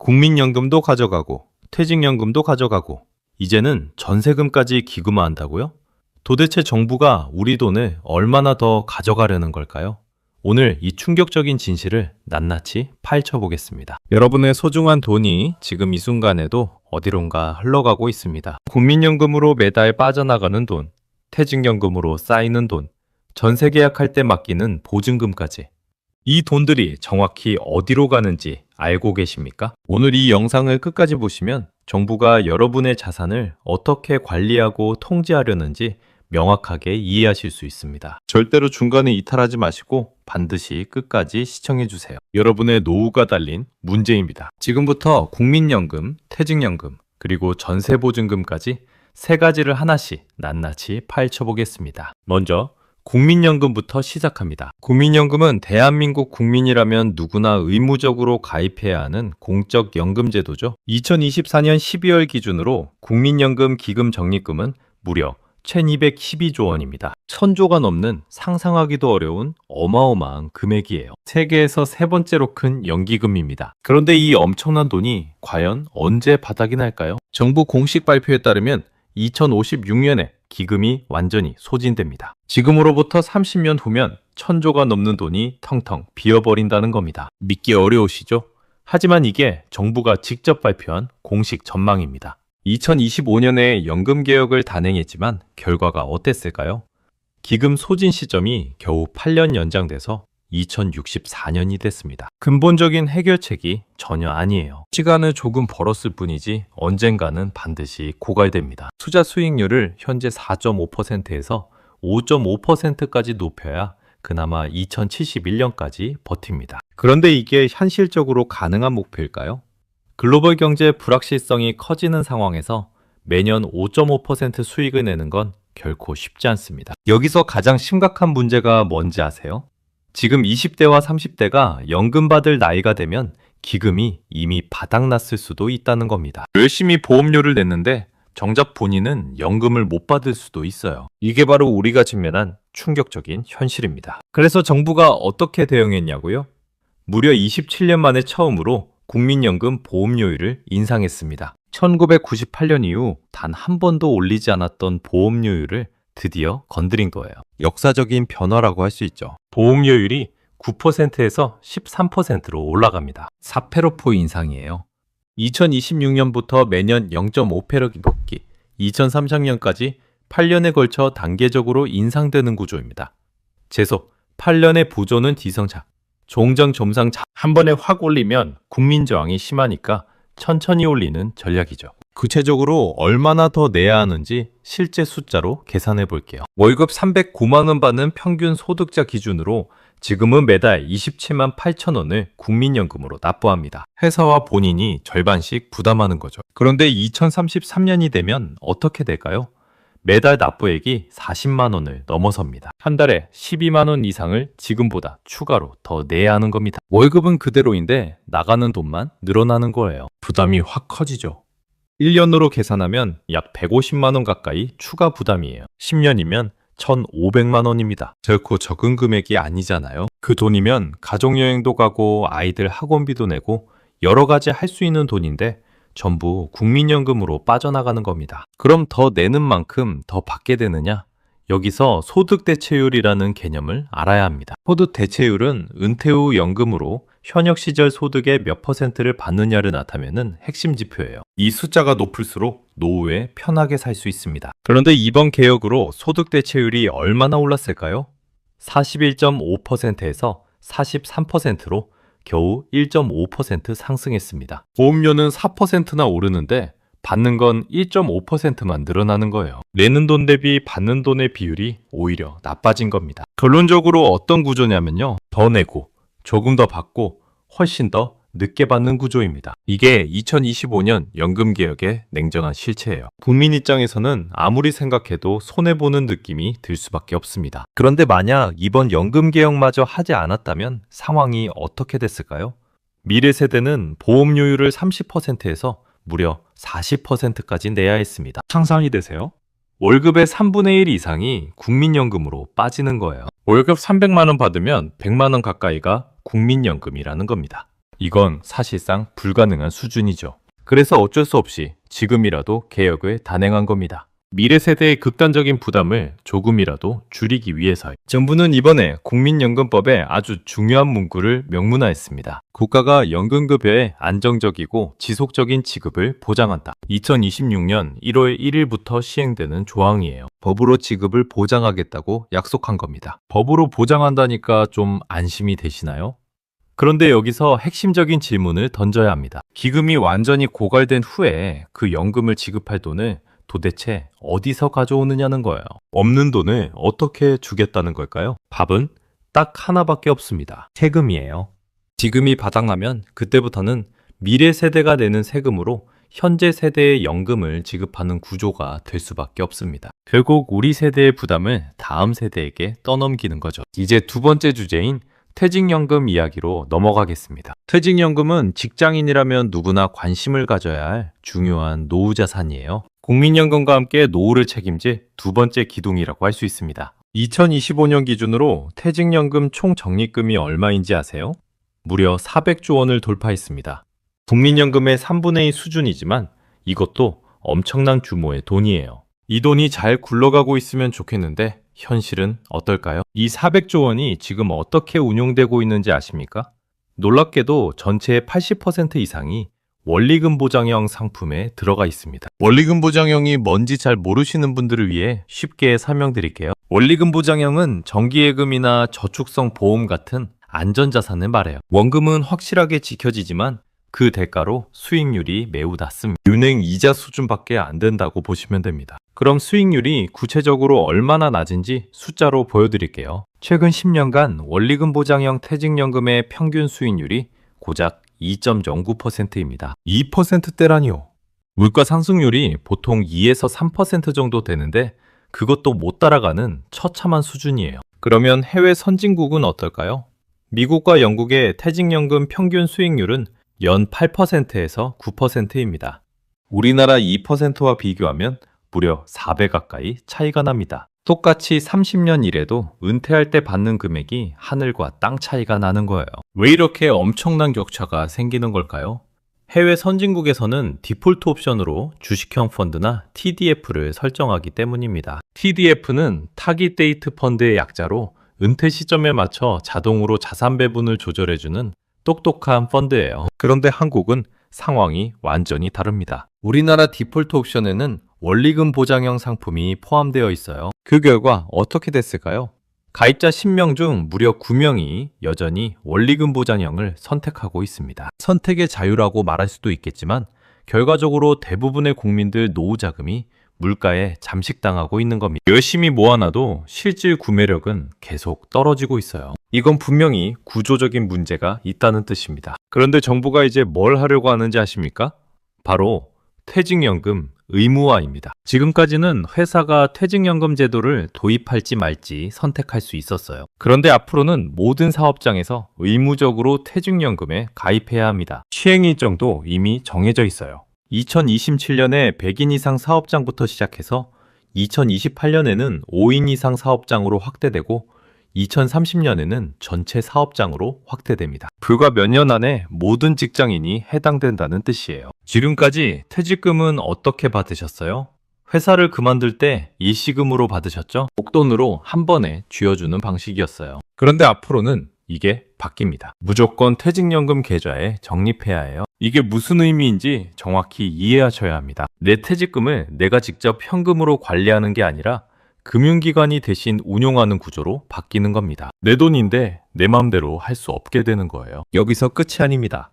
국민연금도 가져가고 퇴직연금도 가져가고 이제는 전세금까지 기금화한다고요? 도대체 정부가 우리 돈을 얼마나 더 가져가려는 걸까요? 오늘 이 충격적인 진실을 낱낱이 파헤쳐 보겠습니다. 여러분의 소중한 돈이 지금 이 순간에도 어디론가 흘러가고 있습니다. 국민연금으로 매달 빠져나가는 돈, 퇴직연금으로 쌓이는 돈, 전세 계약할 때 맡기는 보증금까지. 이 돈들이 정확히 어디로 가는지 알고 계십니까? 오늘 이 영상을 끝까지 보시면 정부가 여러분의 자산을 어떻게 관리하고 통제하려는지 명확하게 이해하실 수 있습니다. 절대로 중간에 이탈하지 마시고 반드시 끝까지 시청해 주세요. 여러분의 노후가 달린 문제입니다. 지금부터 국민연금, 퇴직연금, 그리고 전세보증금까지 세 가지를 하나씩 낱낱이 파헤쳐 보겠습니다. 먼저 국민연금부터 시작합니다. 국민연금은 대한민국 국민이라면 누구나 의무적으로 가입해야 하는 공적 연금제도죠. 2024년 12월 기준으로 국민연금 기금 적립금은 무려 1212조 원입니다. 1000조가 넘는 상상하기도 어려운 어마어마한 금액이에요. 세계에서 세 번째로 큰 연기금입니다. 그런데 이 엄청난 돈이 과연 언제 바닥이 날까요? 정부 공식 발표에 따르면 2056년에 기금이 완전히 소진됩니다. 지금으로부터 30년 후면 1000조가 넘는 돈이 텅텅 비어버린다는 겁니다. 믿기 어려우시죠? 하지만 이게 정부가 직접 발표한 공식 전망입니다. 2025년에 연금개혁을 단행했지만 결과가 어땠을까요? 기금 소진 시점이 겨우 8년 연장돼서 2064년이 됐습니다. 근본적인 해결책이 전혀 아니에요. 시간을 조금 벌었을 뿐이지 언젠가는 반드시 고갈됩니다. 투자 수익률을 현재 4.5%에서 5.5%까지 높여야 그나마 2071년까지 버팁니다. 그런데 이게 현실적으로 가능한 목표일까요? 글로벌 경제 불확실성이 커지는 상황에서 매년 5.5% 수익을 내는 건 결코 쉽지 않습니다. 여기서 가장 심각한 문제가 뭔지 아세요? 지금 20대와 30대가 연금 받을 나이가 되면 기금이 이미 바닥났을 수도 있다는 겁니다. 열심히 보험료를 냈는데 정작 본인은 연금을 못 받을 수도 있어요. 이게 바로 우리가 직면한 충격적인 현실입니다. 그래서 정부가 어떻게 대응했냐고요? 무려 27년 만에 처음으로 국민연금 보험료율을 인상했습니다. 1998년 이후 단 한 번도 올리지 않았던 보험료율을 드디어 건드린 거예요. 역사적인 변화라고 할 수 있죠. 보험료율이 9%에서 13%로 올라갑니다. 4패러포 인상이에요. 2026년부터 매년 0.5패러기 높기, 2030년까지 8년에 걸쳐 단계적으로 인상되는 구조입니다. 제속 8년의 보조는 뒤성장, 종정 점상 한 번에 확 올리면 국민 저항이 심하니까 천천히 올리는 전략이죠. 구체적으로 얼마나 더 내야 하는지 실제 숫자로 계산해 볼게요. 월급 309만 원 받는 평균 소득자 기준으로 지금은 매달 27만 8천 원을 국민연금으로 납부합니다. 회사와 본인이 절반씩 부담하는 거죠. 그런데 2033년이 되면 어떻게 될까요? 매달 납부액이 40만 원을 넘어섭니다. 한 달에 12만 원 이상을 지금보다 추가로 더 내야 하는 겁니다. 월급은 그대로인데 나가는 돈만 늘어나는 거예요. 부담이 확 커지죠. 1년으로 계산하면 약 150만 원 가까이 추가 부담이에요. 10년이면 1,500만 원입니다. 결코 적은 금액이 아니잖아요. 그 돈이면 가족여행도 가고 아이들 학원비도 내고 여러 가지 할 수 있는 돈인데 전부 국민연금으로 빠져나가는 겁니다. 그럼 더 내는 만큼 더 받게 되느냐? 여기서 소득대체율이라는 개념을 알아야 합니다. 소득대체율은 은퇴 후 연금으로 현역 시절 소득의 몇 %를 받느냐를 나타내는 핵심 지표예요. 이 숫자가 높을수록 노후에 편하게 살 수 있습니다. 그런데 이번 개혁으로 소득대체율이 얼마나 올랐을까요? 41.5%에서 43%로 겨우 1.5% 상승했습니다. 보험료는 4%나 오르는데 받는 건 1.5%만 늘어나는 거예요. 내는 돈 대비 받는 돈의 비율이 오히려 나빠진 겁니다. 결론적으로 어떤 구조냐면요. 더 내고 조금 더 받고 훨씬 더 늦게 받는 구조입니다. 이게 2025년 연금개혁의 냉정한 실체예요. 국민 입장에서는 아무리 생각해도 손해보는 느낌이 들 수밖에 없습니다. 그런데 만약 이번 연금개혁마저 하지 않았다면 상황이 어떻게 됐을까요? 미래 세대는 보험료율을 30%에서 무려 40%까지 내야 했습니다. 상상이 되세요? 월급의 3분의 1 이상이 국민연금으로 빠지는 거예요. 월급 300만 원 받으면 100만 원 가까이가 국민연금이라는 겁니다. 이건 사실상 불가능한 수준이죠. 그래서 어쩔 수 없이 지금이라도 개혁을 단행한 겁니다. 미래 세대의 극단적인 부담을 조금이라도 줄이기 위해서요. 정부는 이번에 국민연금법에 아주 중요한 문구를 명문화했습니다. 국가가 연금급여의 안정적이고 지속적인 지급을 보장한다. 2026년 1월 1일부터 시행되는 조항이에요. 법으로 지급을 보장하겠다고 약속한 겁니다. 법으로 보장한다니까 좀 안심이 되시나요? 그런데 여기서 핵심적인 질문을 던져야 합니다. 기금이 완전히 고갈된 후에 그 연금을 지급할 돈을 도대체 어디서 가져오느냐는 거예요. 없는 돈을 어떻게 주겠다는 걸까요? 답은 딱 하나밖에 없습니다. 세금이에요. 지금이 바닥나면 그때부터는 미래 세대가 내는 세금으로 현재 세대의 연금을 지급하는 구조가 될 수밖에 없습니다. 결국 우리 세대의 부담을 다음 세대에게 떠넘기는 거죠. 이제 두 번째 주제인 퇴직연금 이야기로 넘어가겠습니다. 퇴직연금은 직장인이라면 누구나 관심을 가져야 할 중요한 노후 자산이에요. 국민연금과 함께 노후를 책임질 두 번째 기둥이라고 할 수 있습니다. 2025년 기준으로 퇴직연금 총 적립금이 얼마인지 아세요? 무려 400조 원을 돌파했습니다. 국민연금의 3분의 2 수준이지만 이것도 엄청난 규모의 돈이에요. 이 돈이 잘 굴러가고 있으면 좋겠는데 현실은 어떨까요? 이 400조 원이 지금 어떻게 운용되고 있는지 아십니까? 놀랍게도 전체의 80% 이상이 원리금 보장형 상품에 들어가 있습니다. 원리금 보장형이 뭔지 잘 모르시는 분들을 위해 쉽게 설명드릴게요. 원리금 보장형은 정기예금이나 저축성 보험 같은 안전자산을 말해요. 원금은 확실하게 지켜지지만 그 대가로 수익률이 매우 낮습니다. 은행 이자 수준밖에 안 된다고 보시면 됩니다. 그럼 수익률이 구체적으로 얼마나 낮은지 숫자로 보여드릴게요. 최근 10년간 원리금 보장형 퇴직연금의 평균 수익률이 고작 2.09%입니다. 2%대라니요. 물가 상승률이 보통 2에서 3% 정도 되는데 그것도 못 따라가는 처참한 수준이에요. 그러면 해외 선진국은 어떨까요? 미국과 영국의 퇴직연금 평균 수익률은 연 8%에서 9%입니다. 우리나라 2%와 비교하면 무려 4배 가까이 차이가 납니다. 똑같이 30년 일해도 은퇴할 때 받는 금액이 하늘과 땅 차이가 나는 거예요. 왜 이렇게 엄청난 격차가 생기는 걸까요? 해외 선진국에서는 디폴트 옵션으로 주식형 펀드나 TDF를 설정하기 때문입니다. TDF는 타깃 데이트 펀드의 약자로 은퇴 시점에 맞춰 자동으로 자산 배분을 조절해주는 똑똑한 펀드예요. 그런데 한국은 상황이 완전히 다릅니다. 우리나라 디폴트 옵션에는 원리금 보장형 상품이 포함되어 있어요. 그 결과 어떻게 됐을까요? 가입자 10명 중 무려 9명이 여전히 원리금 보장형을 선택하고 있습니다. 선택의 자유라고 말할 수도 있겠지만 결과적으로 대부분의 국민들 노후 자금이 물가에 잠식당하고 있는 겁니다. 열심히 모아놔도 실질 구매력은 계속 떨어지고 있어요. 이건 분명히 구조적인 문제가 있다는 뜻입니다. 그런데 정부가 이제 뭘 하려고 하는지 아십니까? 바로 퇴직연금 의무화입니다. 지금까지는 회사가 퇴직연금 제도를 도입할지 말지 선택할 수 있었어요. 그런데 앞으로는 모든 사업장에서 의무적으로 퇴직연금에 가입해야 합니다. 시행 일정도 이미 정해져 있어요. 2027년에 100인 이상 사업장부터 시작해서 2028년에는 5인 이상 사업장으로 확대되고 2030년에는 전체 사업장으로 확대됩니다. 불과 몇 년 안에 모든 직장인이 해당된다는 뜻이에요. 지금까지 퇴직금은 어떻게 받으셨어요? 회사를 그만둘 때 일시금으로 받으셨죠? 목돈으로 한 번에 쥐어주는 방식이었어요. 그런데 앞으로는 이게 바뀝니다. 무조건 퇴직연금 계좌에 적립해야 해요. 이게 무슨 의미인지 정확히 이해하셔야 합니다. 내 퇴직금을 내가 직접 현금으로 관리하는 게 아니라 금융기관이 대신 운용하는 구조로 바뀌는 겁니다. 내 돈인데 내 마음대로 할 수 없게 되는 거예요. 여기서 끝이 아닙니다.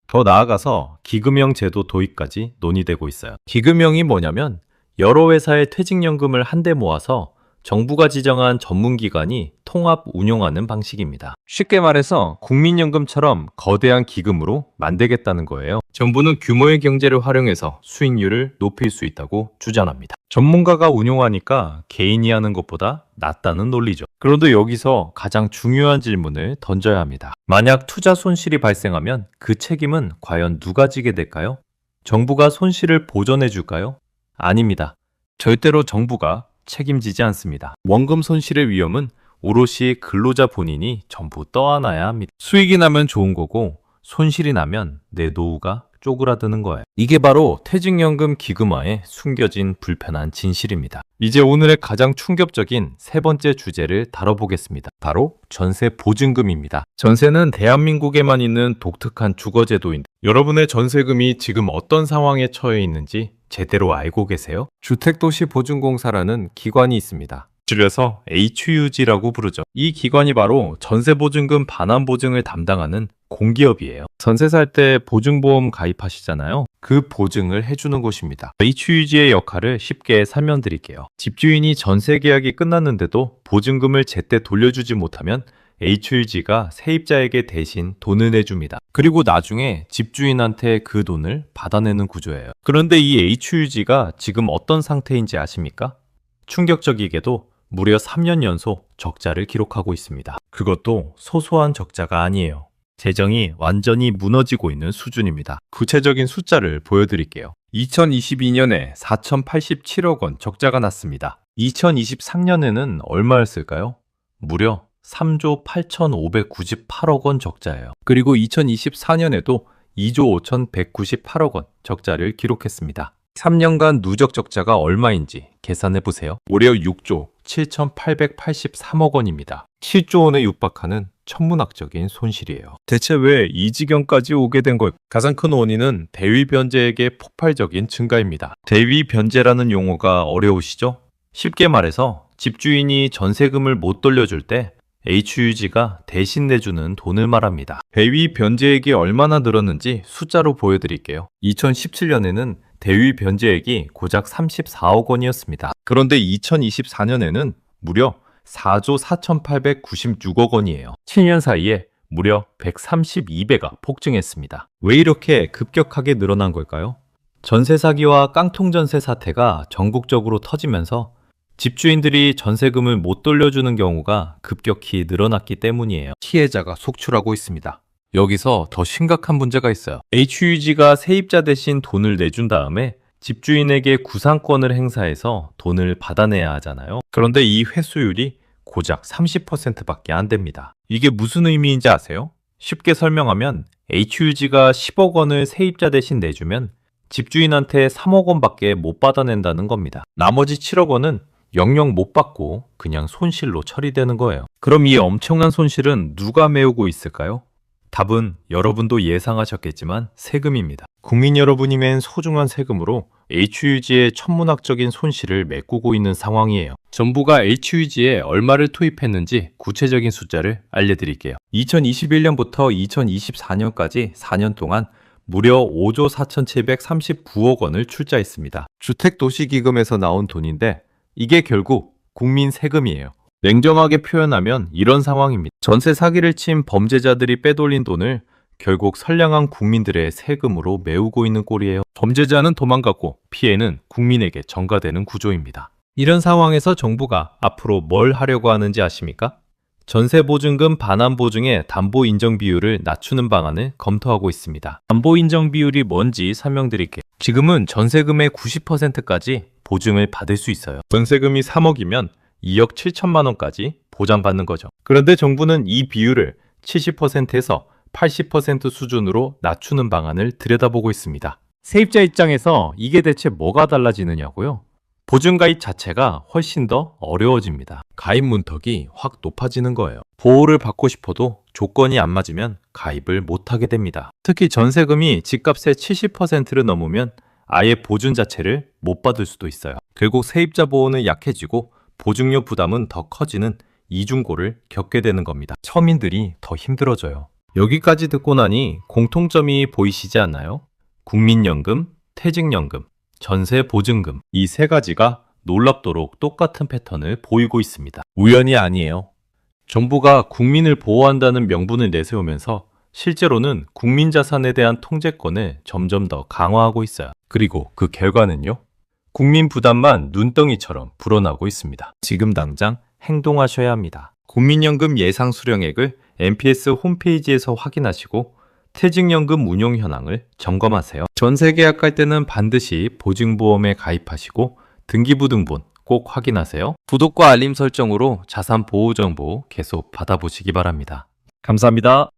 더 나아가서 기금형 제도 도입까지 논의되고 있어요. 기금형이 뭐냐면 여러 회사의 퇴직연금을 한데 모아서 정부가 지정한 전문기관이 통합 운용하는 방식입니다. 쉽게 말해서 국민연금처럼 거대한 기금으로 만들겠다는 거예요. 정부는 규모의 경제를 활용해서 수익률을 높일 수 있다고 주장합니다. 전문가가 운용하니까 개인이 하는 것보다 낫다는 논리죠. 그런데 여기서 가장 중요한 질문을 던져야 합니다. 만약 투자 손실이 발생하면 그 책임은 과연 누가 지게 될까요? 정부가 손실을 보전해 줄까요? 아닙니다. 절대로 정부가 책임지지 않습니다. 원금 손실의 위험은 오롯이 근로자 본인이 전부 떠안아야 합니다. 수익이 나면 좋은 거고 손실이 나면 내 노후가 쪼그라드는 거예요. 이게 바로 퇴직연금 기금화에 숨겨진 불편한 진실입니다. 이제 오늘의 가장 충격적인 세 번째 주제를 다뤄보겠습니다. 바로 전세 보증금입니다. 전세는 대한민국에만 있는 독특한 주거제도인데 여러분의 전세금이 지금 어떤 상황에 처해 있는지 제대로 알고 계세요? 주택도시보증공사라는 기관이 있습니다. 줄여서 HUG라고 부르죠. 이 기관이 바로 전세보증금 반환보증을 담당하는 공기업이에요. 전세 살 때 보증보험 가입하시잖아요. 그 보증을 해주는 곳입니다. HUG의 역할을 쉽게 설명드릴게요. 집주인이 전세 계약이 끝났는데도 보증금을 제때 돌려주지 못하면 HUG가 세입자에게 대신 돈을 내줍니다. 그리고 나중에 집주인한테 그 돈을 받아내는 구조예요. 그런데 이 HUG가 지금 어떤 상태인지 아십니까? 충격적이게도 무려 3년 연속 적자를 기록하고 있습니다. 그것도 소소한 적자가 아니에요. 재정이 완전히 무너지고 있는 수준입니다. 구체적인 숫자를 보여드릴게요. 2022년에 4,087억 원 적자가 났습니다. 2023년에는 얼마였을까요? 무려 3조 8,598억 원 적자예요. 그리고 2024년에도 2조 5,198억 원 적자를 기록했습니다. 3년간 누적 적자가 얼마인지 계산해 보세요. 무려 6조 7,883억 원입니다. 7조 원에 육박하는 천문학적인 손실이에요. 대체 왜 이 지경까지 오게 된 걸까요? 가장 큰 원인은 대위 변제액의 폭발적인 증가입니다. 대위 변제라는 용어가 어려우시죠? 쉽게 말해서 집주인이 전세금을 못 돌려줄 때 HUG가 대신 내주는 돈을 말합니다. 대위 변제액이 얼마나 늘었는지 숫자로 보여드릴게요. 2017년에는 대위 변제액이 고작 34억 원이었습니다. 그런데 2024년에는 무려 4조 4,896억 원이에요. 7년 사이에 무려 132배가 폭증했습니다. 왜 이렇게 급격하게 늘어난 걸까요? 전세 사기와 깡통전세 사태가 전국적으로 터지면서 집주인들이 전세금을 못 돌려주는 경우가 급격히 늘어났기 때문이에요. 피해자가 속출하고 있습니다. 여기서 더 심각한 문제가 있어요. HUG가 세입자 대신 돈을 내준 다음에 집주인에게 구상권을 행사해서 돈을 받아내야 하잖아요. 그런데 이 회수율이 고작 30%밖에 안 됩니다. 이게 무슨 의미인지 아세요? 쉽게 설명하면 HUG가 10억 원을 세입자 대신 내주면 집주인한테 3억 원밖에 못 받아낸다는 겁니다. 나머지 7억 원은 영영 못 받고 그냥 손실로 처리되는 거예요. 그럼 이 엄청난 손실은 누가 메우고 있을까요? 답은 여러분도 예상하셨겠지만 세금입니다. 국민 여러분이 맨 소중한 세금으로 HUG의 천문학적인 손실을 메꾸고 있는 상황이에요. 정부가 HUG에 얼마를 투입했는지 구체적인 숫자를 알려드릴게요. 2021년부터 2024년까지 4년 동안 무려 5조 4,739억 원을 출자했습니다. 주택도시기금에서 나온 돈인데 이게 결국 국민 세금이에요. 냉정하게 표현하면 이런 상황입니다. 전세 사기를 친 범죄자들이 빼돌린 돈을 결국 선량한 국민들의 세금으로 메우고 있는 꼴이에요. 범죄자는 도망갔고 피해는 국민에게 전가되는 구조입니다. 이런 상황에서 정부가 앞으로 뭘 하려고 하는지 아십니까? 전세보증금 반환보증의 담보인정 비율을 낮추는 방안을 검토하고 있습니다. 담보인정 비율이 뭔지 설명드릴게요. 지금은 전세금의 90%까지 보증을 받을 수 있어요. 전세금이 3억이면 2억 7천만 원까지 보장받는 거죠. 그런데 정부는 이 비율을 70%에서 80% 수준으로 낮추는 방안을 들여다보고 있습니다. 세입자 입장에서 이게 대체 뭐가 달라지느냐고요? 보증가입 자체가 훨씬 더 어려워집니다. 가입 문턱이 확 높아지는 거예요. 보호를 받고 싶어도 조건이 안 맞으면 가입을 못하게 됩니다. 특히 전세금이 집값의 70%를 넘으면 아예 보증 자체를 못 받을 수도 있어요. 결국 세입자 보호는 약해지고 보증료 부담은 더 커지는 이중고를 겪게 되는 겁니다. 서민들이 더 힘들어져요. 여기까지 듣고 나니 공통점이 보이시지 않나요? 국민연금, 퇴직연금, 전세보증금 이 세 가지가 놀랍도록 똑같은 패턴을 보이고 있습니다. 우연이 아니에요. 정부가 국민을 보호한다는 명분을 내세우면서 실제로는 국민 자산에 대한 통제권을 점점 더 강화하고 있어요. 그리고 그 결과는요? 국민 부담만 눈덩이처럼 불어나고 있습니다. 지금 당장 행동하셔야 합니다. 국민연금 예상 수령액을 MPS 홈페이지에서 확인하시고 퇴직연금 운용 현황을 점검하세요. 전세 계약할 때는 반드시 보증보험에 가입하시고 등기부등본 꼭 확인하세요. 구독과 알림 설정으로 자산 보호 정보 계속 받아보시기 바랍니다. 감사합니다.